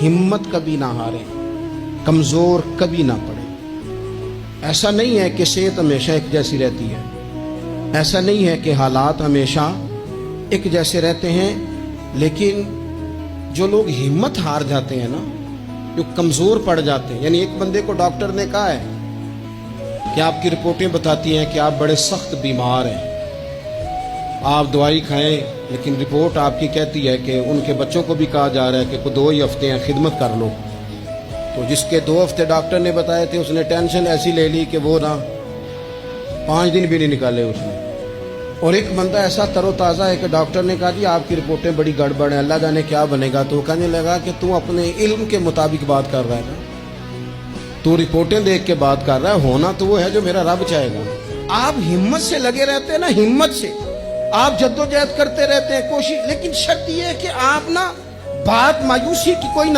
ہمت کبھی نہ ہارے، کمزور کبھی نہ پڑے۔ ایسا نہیں ہے کہ صحت ہمیشہ ایک جیسی رہتی ہے، ایسا نہیں ہے کہ حالات ہمیشہ ایک جیسے رہتے ہیں، لیکن جو لوگ ہمت ہار جاتے ہیں نا، جو کمزور پڑ جاتے ہیں، یعنی ایک بندے کو ڈاکٹر نے کہا ہے کہ آپ کی رپورٹیں بتاتی ہیں کہ آپ بڑے سخت بیمار ہیں، آپ دوائی کھائیں، لیکن رپورٹ آپ کی کہتی ہے کہ ان کے بچوں کو بھی کہا جا رہا ہے کہ 2 ہی ہفتے ہیں، خدمت کر لو۔ تو جس کے 2 ہفتے ڈاکٹر نے بتائے تھے، اس نے ٹینشن ایسی لے لی کہ وہ 5 دن بھی نہیں نکالے اس نے۔ اور ایک بندہ ایسا تر و تازہ ہے کہ ڈاکٹر نے کہا جی آپ کی رپورٹیں بڑی گڑبڑ ہیں، اللہ جانے کیا بنے گا۔ تو وہ کہنے لگا کہ تو اپنے علم کے مطابق بات کر رہا ہے نا، تو رپورٹیں دیکھ کے بات کر رہا ہے، ہونا تو وہ ہے جو میرا رب چاہے گا۔ آپ ہمت سے لگے رہتے ہیں نا، ہمت سے آپ جدوجہد کرتے رہتے ہیں، کوشش، لیکن شرط یہ ہے کہ آپ نا بات مایوسی کی کوئی نہ